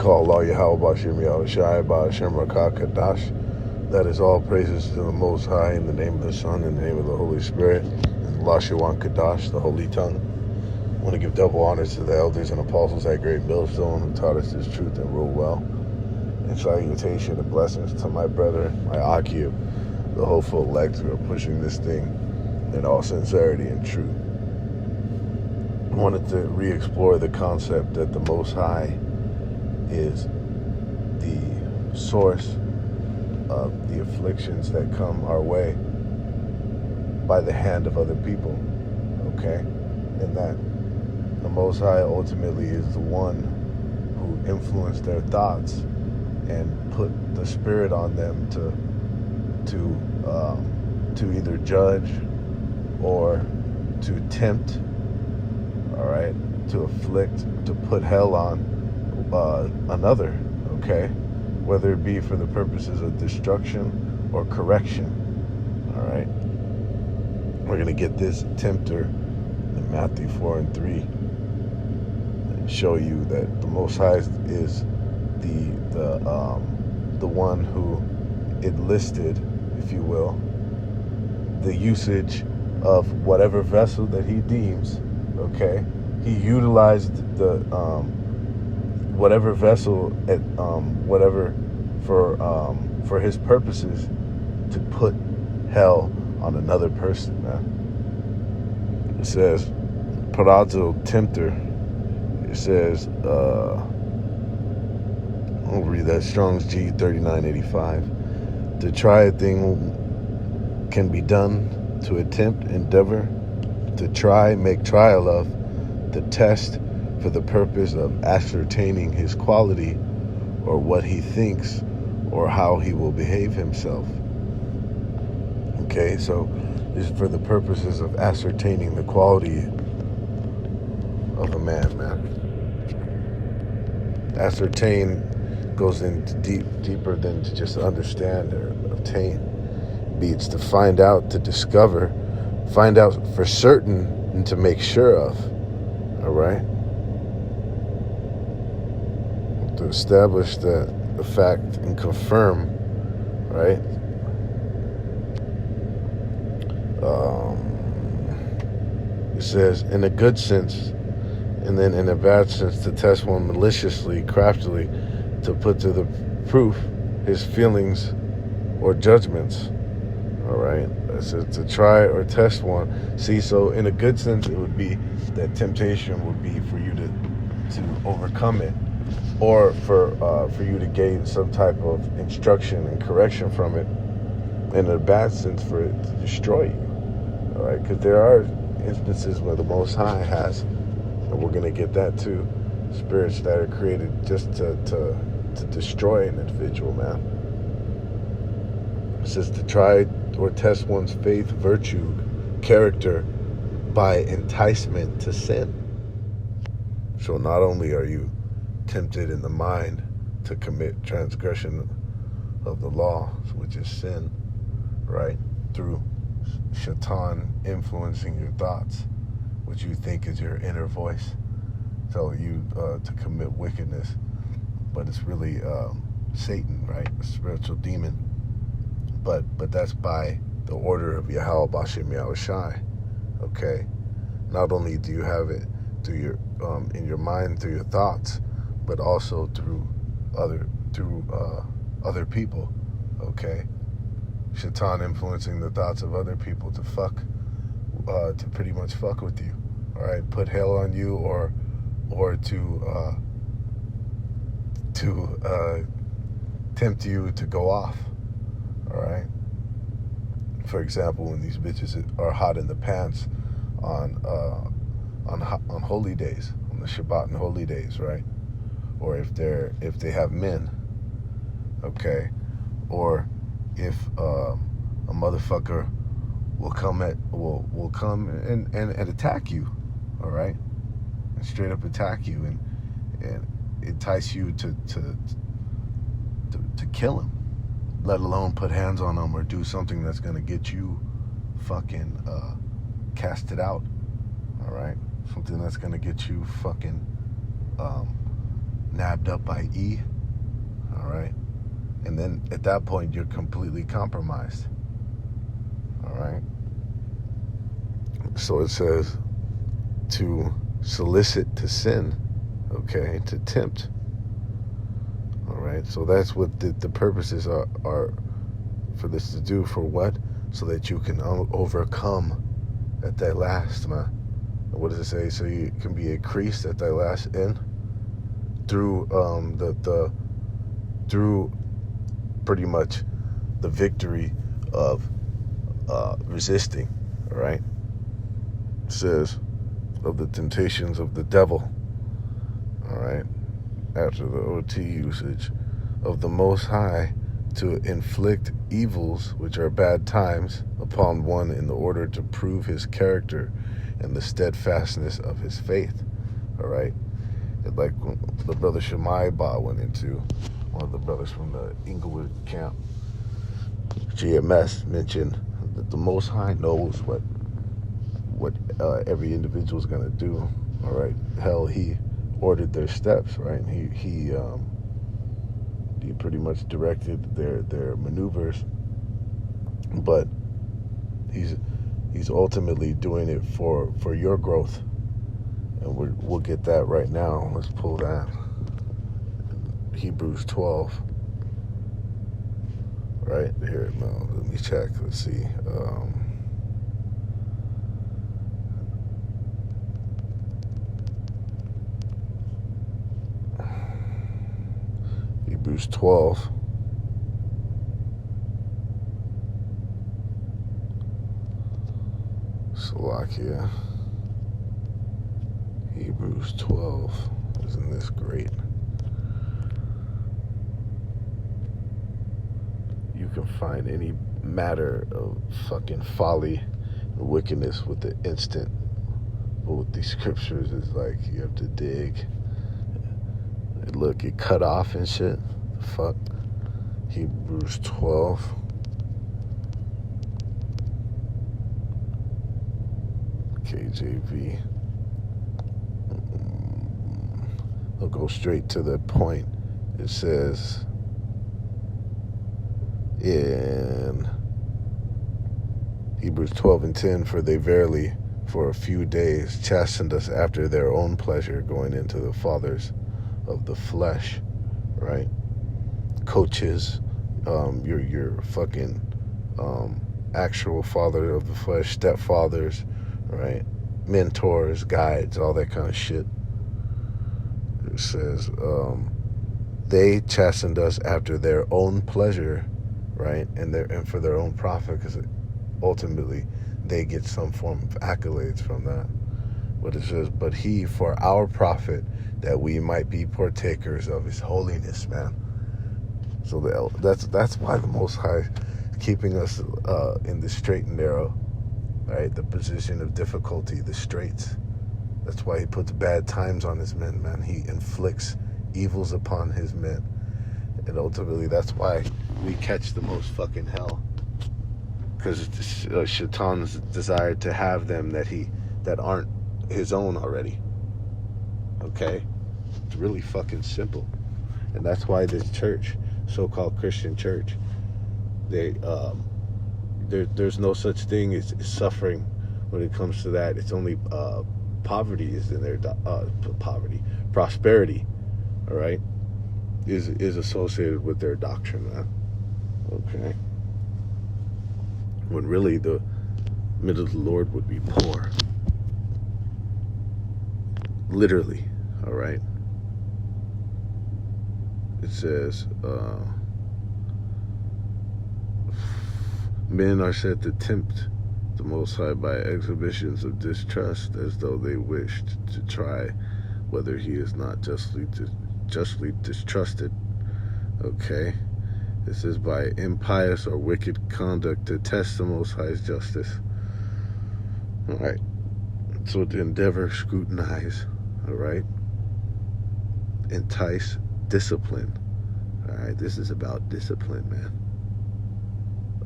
call Allah Yahweh Bashir Yahweh Ba'ashem Rakah Kadash. That is all praises to the Most High in the name of the Son, in the name of the Holy Spirit, and Allah Shawan Kadash, the Holy Tongue. I want to give double honors to the elders and apostles at Great Millstone who taught us this truth and rule well. And salutation and blessings to my brother, my Akib, the hopeful elect who are pushing this thing in all sincerity and truth. I wanted to re-explore the concept that the Most High is the source of the afflictions that come our way by the hand of other people, okay? And that the Most High ultimately is the one who influenced their thoughts and put the spirit on them to either judge or to tempt, all right, to afflict, to put hell on another, okay, whether it be for the purposes of destruction or correction, all right. We're going to get this tempter in Matthew 4 and 3 and show you that the Most High is the one who enlisted, if you will, the usage of whatever vessel that he deems, okay. He utilized the whatever vessel at whatever for his purposes to put hell on another person, man. It says Parazzo tempter. It says I'll read that, Strong's G 3985. To try a thing can be done, to attempt, endeavor, to try, make trial of, the test for the purpose of ascertaining his quality or what he thinks or how he will behave himself. Okay, so this is for the purposes of ascertaining the quality of a man. Ascertain goes into deeper than to just understand or obtain. It's to find out, to discover, find out for certain, and to make sure of. All right? To establish the fact and confirm, right? It says, in a good sense, and then in a bad sense, to test one maliciously, craftily, to put to the proof his feelings or judgments. All right. It says to try or test one. See, so in a good sense, it would be that temptation would be for you to overcome it, or for you to gain some type of instruction and correction from it. In a bad sense, for it to destroy you. All right, because there are instances where the Most High has, and we're gonna get that too, spirits that are created just to destroy an individual, man. It says to try or test one's faith, virtue, character by enticement to sin. So not only are you tempted in the mind to commit transgression of the law, which is sin, right, through Shaitan influencing your thoughts, which you think is your inner voice telling you to commit wickedness, but it's really Satan, right, a spiritual demon. But that's by the order of Yahweh Bashim Yahweh Shai. Okay, not only do you have it through your in your mind, through your thoughts, but also through other people. Okay, Shaitan influencing the thoughts of other people to pretty much fuck with you. All right, put hell on you, or to tempt you to go off. All right. For example, when these bitches are hot in the pants on holy days, on the Shabbat and holy days, right? Or if they have men, okay, or if a motherfucker will come and attack you, all right, and straight up attack you and entice you to kill him, let alone put hands on him or do something that's going to get you fucking casted out, all right? Something that's going to get you fucking nabbed up by E, all right? And then at that point, you're completely compromised, all right? So it says to solicit to sin, okay, to tempt, all right? So that's what the purposes are for this to do. For what? So that you can overcome at thy last, man. What does it say? So you can be increased at thy last end through through pretty much the victory of resisting, all right? It says of the temptations of the devil, all right, after the OT usage, of the Most High, to inflict evils, which are bad times, upon one in the order to prove his character and the steadfastness of his faith, all right? And like the brother Shammai Ba went into, one of the brothers from the Inglewood camp, GMS, mentioned that the Most High knows what every individual is going to do, all right? Hell, he ordered their steps, right? He pretty much directed their maneuvers, but he's ultimately doing it for your growth, and we'll get that right now. Let's pull that. Hebrews 12, right here. No, let me check. Let's see. Hebrews 12. Slovakia. Hebrews 12. Isn't this great? You can find any matter of fucking folly and wickedness with the instant. But with these scriptures, it's like you have to dig. Look, get cut off and shit. Fuck. Hebrews 12. KJV. I'll go straight to the point. It says in Hebrews 12:10, for they verily for a few days chastened us after their own pleasure, going into the fathers of the flesh, right? Coaches, your fucking actual father of the flesh, stepfathers, right? Mentors, guides, all that kind of shit. It says they chastened us after their own pleasure, right? And for their own profit, because ultimately they get some form of accolades from that. But it says, but he for our profit, that we might be partakers of his holiness, man. So that's why the Most High keeping us in the straight and narrow, right? The position of difficulty, the straits. That's why he puts bad times on his men, man. He inflicts evils upon his men. And ultimately, that's why we catch the most fucking hell. Because Shaitan's desire to have them that aren't his own already. Okay? It's really fucking simple. And that's why this church, so-called Christian church, there's no such thing as suffering when it comes to that. It's only poverty is in their prosperity, all right, is associated with their doctrine, man. Okay, when really the mid of the Lord would be poor, literally, all right. It says men are said to tempt the Most High by exhibitions of distrust, as though they wished to try whether he is not justly distrusted. Okay, this is by impious or wicked conduct to test the Most High's justice. All right, so to endeavor, scrutinize, all right, entice, discipline. All right, this is about discipline, man,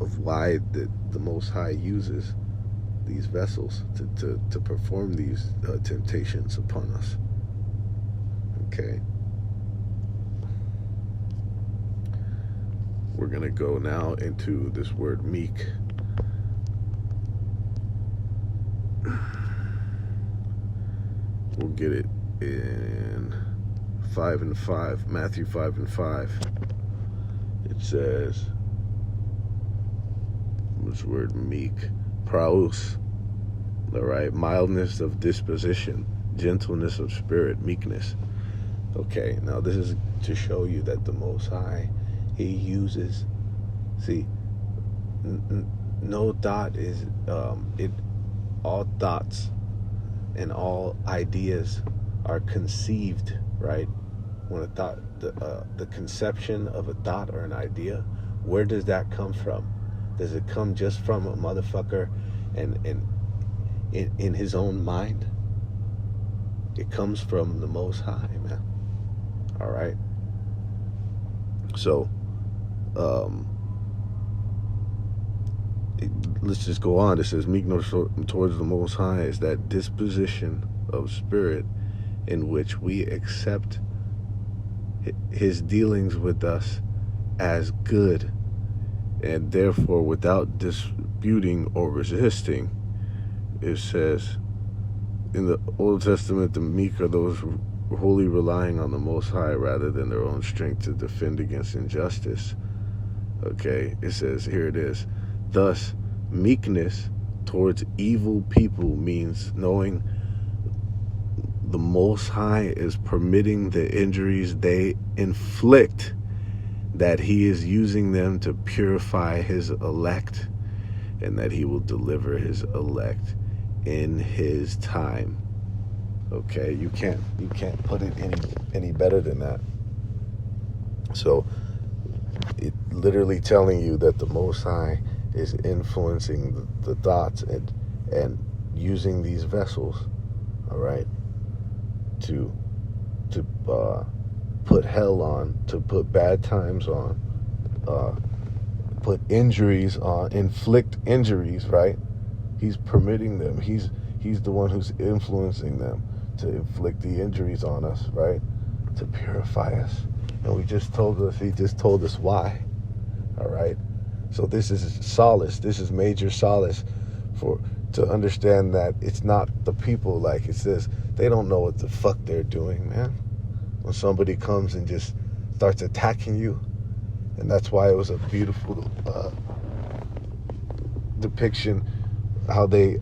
of why the Most High uses these vessels to perform these temptations upon us. Okay? we're going to go now into this word meek. We'll get it in 5 and 5, Matthew 5 and 5. It says, this word meek, praus, all right, mildness of disposition, gentleness of spirit, meekness. Okay, now this is to show you that the Most High, he uses, see, no thought is, all thoughts and all ideas are conceived, right? When a thought, the conception of a thought or an idea, where does that come from? Does it come just from a motherfucker and in his own mind? It comes from the Most High, man. All right. So, let's just go on. It says, meekness towards the Most High is that disposition of spirit in which we accept his dealings with us as good, and therefore without disputing or resisting. It says in the Old Testament, the meek are those wholly relying on the Most High rather than their own strength to defend against injustice. Okay, it says, here it is. Thus, meekness towards evil people means knowing the Most High is permitting the injuries they inflict, that he is using them to purify his elect, and that he will deliver his elect in his time. Okay, you can't put it any better than that. So it literally telling you that the Most High is influencing the thoughts and using these vessels, all right, to put hell on, to put bad times on, put injuries on, inflict injuries, right? He's permitting them. He's the one who's influencing them to inflict the injuries on us, right? To purify us. And he just told us why. All right. So this is solace. This is major solace to understand that it's not the people, like it says, they don't know what the fuck they're doing, man. When somebody comes and just starts attacking you. And that's why it was a beautiful depiction, how they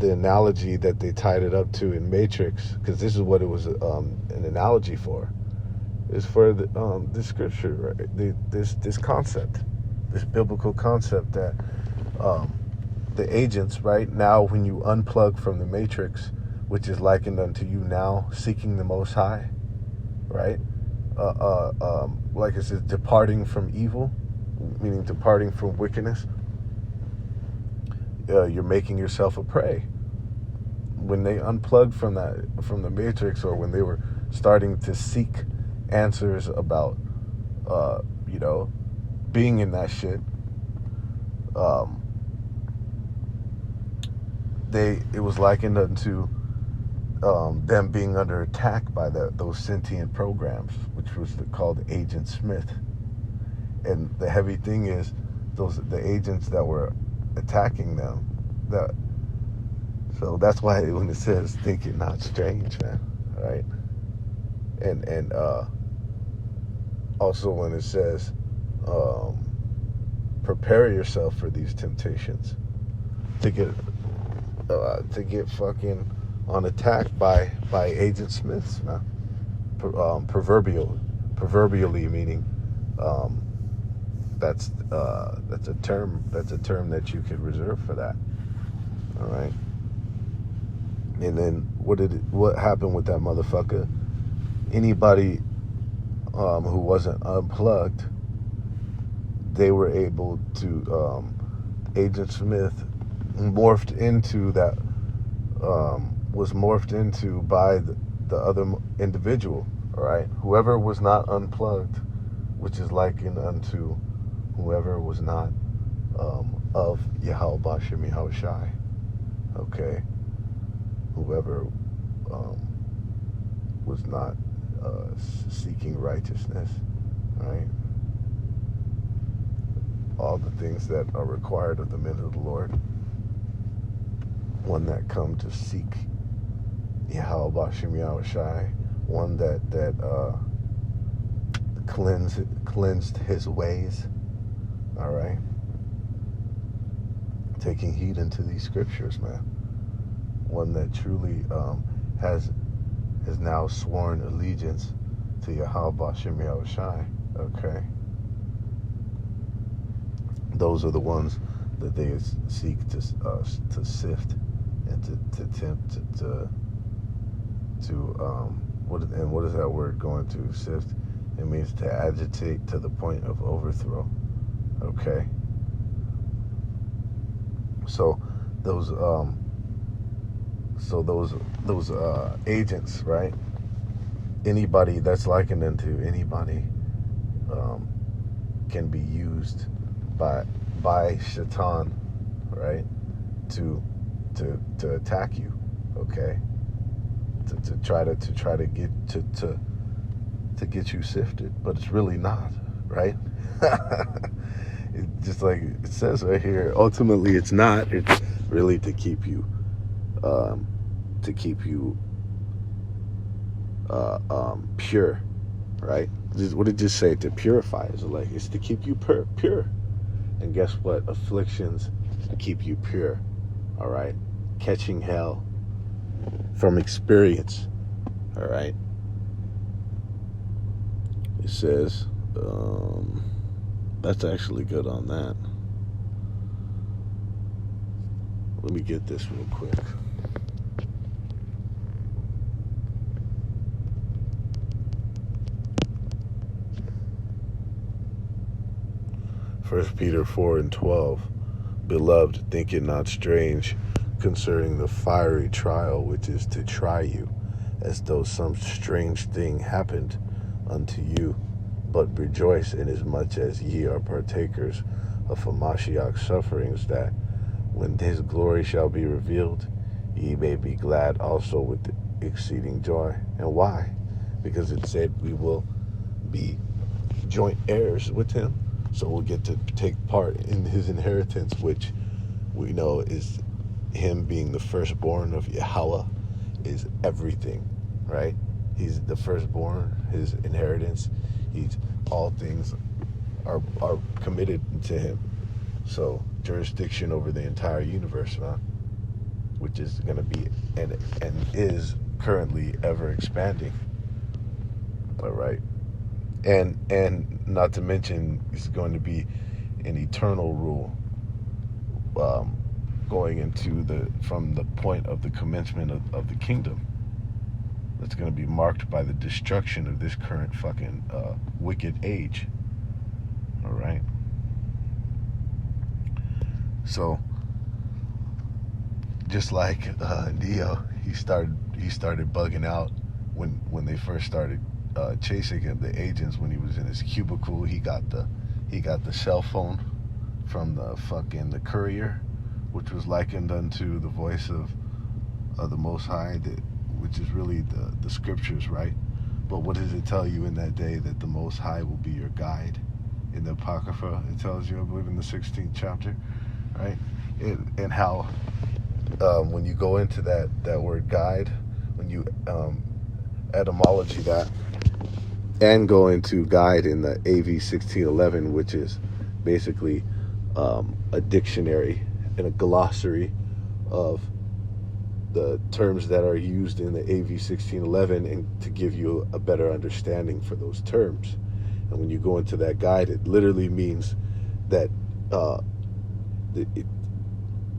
the analogy that they tied it up to in Matrix, because this is what it was an analogy for. Is for this scripture, right? This concept, this biblical concept that the agents, right now, when you unplug from the Matrix, which is likened unto you now seeking the Most High, right? Like it says, departing from evil, meaning departing from wickedness. You're making yourself a prey. When they unplugged from the Matrix, or when they were starting to seek answers about, being in that shit, it was likened unto them being under attack by those sentient programs, which was called Agent Smith. And the heavy thing is, the agents that were attacking them, so that's why when it says think it not strange, man, right? And also when it says prepare yourself for these temptations, to get fucking on attack by Agent Smiths, man. Proverbially meaning that's a term that you could reserve for that. All right. And then what happened with that motherfucker? Anybody who wasn't unplugged, they were able to Agent Smith morphed into that, was morphed into by the other individual, all right? Whoever was not unplugged, which is likened unto whoever was not of Yahweh Bashem Yahushai, okay? Whoever was not seeking righteousness, right? all the things that are required of the men of the Lord. One that come to seek Yahweh Bashim Yahushai, one that cleansed his ways. All right, taking heed into these scriptures, man. One that truly has now sworn allegiance to Yahweh Bashim Yahushai. Okay, those are the ones that they seek to sift and to tempt what is that word going to sift? It means to agitate to the point of overthrow. Okay. So those agents, right? Anybody that's likened unto anybody can be used by Shaitan, right? To attack you, okay? To try to get you sifted, but it's really not, right? Just like it says right here, ultimately it's not. It's really to keep you pure, right? What did it just say? To purify. It's to keep you pure. And guess what? Afflictions keep you pure. All right, catching hell from experience. All right. It says, that's actually good on that. Let me get this real quick. First Peter 4:12. Beloved, think it not strange concerning the fiery trial which is to try you, as though some strange thing happened unto you, but rejoice inasmuch as ye are partakers of Hamashiach's sufferings, that when his glory shall be revealed, ye may be glad also with exceeding joy. And why? Because it said we will be joint heirs with him, so we'll get to take part in his inheritance, which we know is him being the firstborn of Yahweh is everything, right? He's the firstborn, his inheritance. All things are committed to him. So jurisdiction over the entire universe, man, which is going to be and is currently ever expanding. All right, and not to mention, it's going to be an eternal rule, going into from the point of the commencement of the kingdom. That's going to be marked by the destruction of this current fucking wicked age. All right. So, just like Neo, he started bugging out when they first started chasing him. The agents, when he was in his cubicle, he got the cell phone from the courier, which was likened unto the voice of the Most High, which is really the scriptures, right? But what does it tell you in that day? That the Most High will be your guide. In the Apocrypha, it tells you, I believe, in the 16th chapter, right? And how when you go into that word guide, when you etymology that, and go into guide in the AV 1611, which is basically a dictionary and a glossary of the terms that are used in the AV 1611, and to give you a better understanding for those terms. And when you go into that guide, it literally means that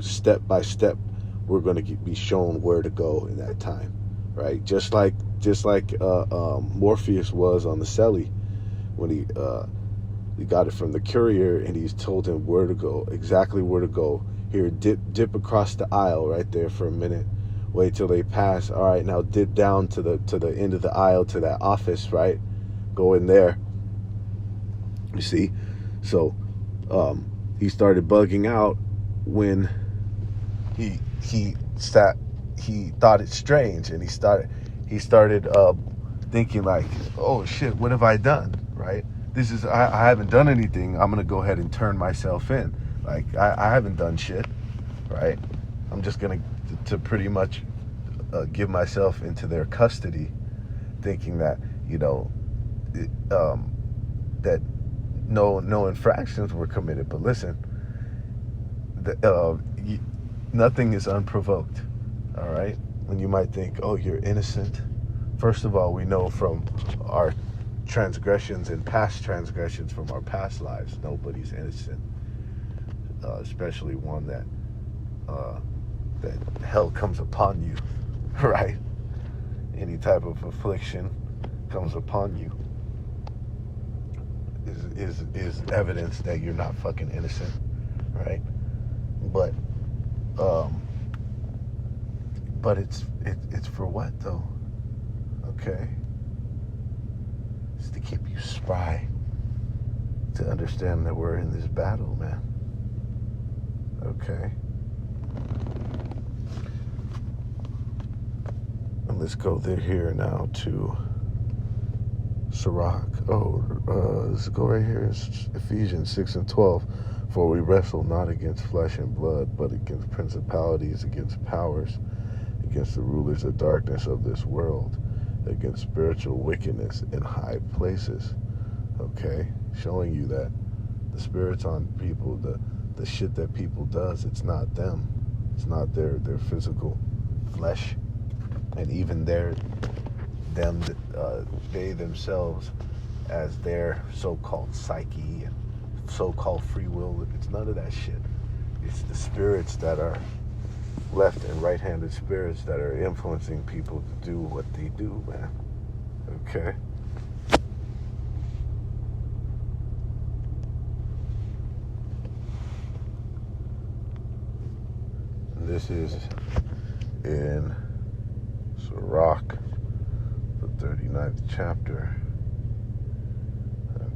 step by step, we're going to be shown where to go in that time, right? Just like Morpheus was on the celly when he got it from the courier, and he's told him where to go, exactly where to go. Here, dip across the aisle right there for a minute. Wait till they pass. All right, now dip down to the end of the aisle to that office, right? Go in there. You see? So he started bugging out when he thought it strange, and he started thinking like, oh shit, what have I done, right? I haven't done anything. I'm gonna go ahead and turn myself in. Like I haven't done shit, right? I'm just gonna to pretty much give myself into their custody, thinking that that no infractions were committed. But listen, nothing is unprovoked. All right, and you might think, oh, you're innocent. First of all, we know from our transgressions and past transgressions from our past lives, nobody's innocent, especially one that hell comes upon you, right? Any type of affliction comes upon you is evidence that you're not fucking innocent, right? But it's for what though? Okay, it's to keep you spry, to understand that we're in this battle, man. Okay, and let's go here now to Sirach. Let's go right here. It's Ephesians 6:12. For we wrestle not against flesh and blood, but against principalities, against powers, against the rulers of darkness of this world, against spiritual wickedness in high places. Okay, showing you that the spirits on people, the shit that people does, it's not them. It's not their physical flesh, and even they themselves as their so-called psyche and so-called free will. It's none of that shit. It's the spirits that are left and right-handed spirits that are influencing people to do what they do, man. Okay. This is in Sirach, the 39th chapter.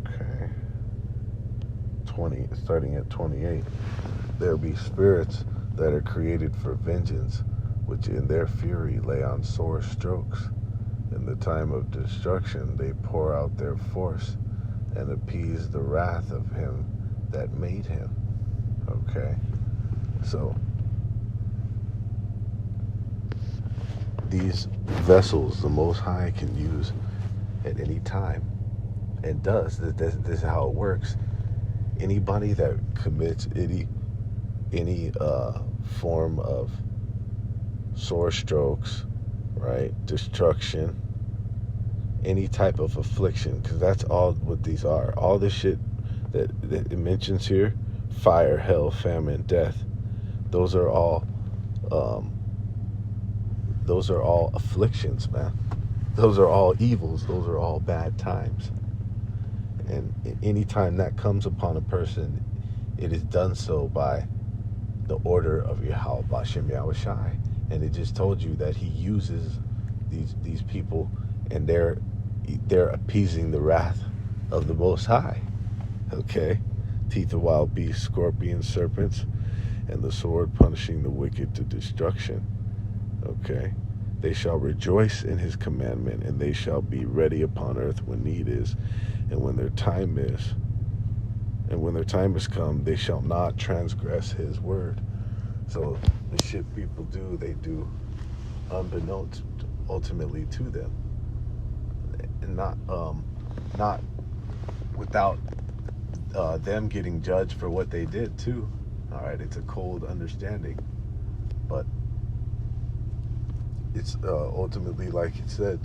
Okay. Starting at 28. There be spirits that are created for vengeance, which in their fury lay on sore strokes. In the time of destruction they pour out their force and appease the wrath of him that made him. Okay. So these vessels the Most High can use at any time, and does. This is how it works. Anybody that commits any form of sore strokes, right, destruction, any type of affliction, because that's all what these are. All this shit that it mentions here, fire, hell, famine, death, those are all afflictions, man. Those are all evils. Those are all bad times. And anytime that comes upon a person, it is done so by the order of Yahweh Bashem Yahushai. And it just told you that he uses these people, and they're appeasing the wrath of the Most High. Okay? Teeth of wild beasts, scorpions, serpents, and the sword punishing the wicked to destruction. Okay? They shall rejoice in his commandment, and they shall be ready upon earth when need is, and when their time is come, they shall not transgress his word. So the shit people do, they do unbeknownst ultimately to them, and not without them getting judged for what they did too. All right, it's a cold understanding, but it's ultimately, like it said,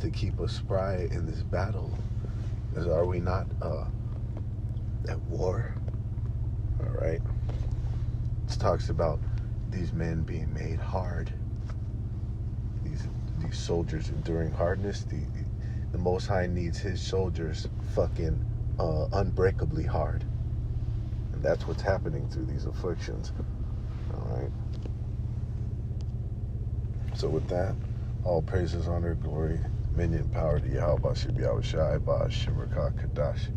to keep us spry in this battle. Because are we not at war? All right. It talks about these men being made hard. These soldiers enduring hardness. The Most High needs his soldiers fucking unbreakably hard. And that's what's happening through these afflictions. All right. So with that, all praises, honor, glory, dominion, power to Yahweh Bashem Yahushai, Ba Shemar Kadash.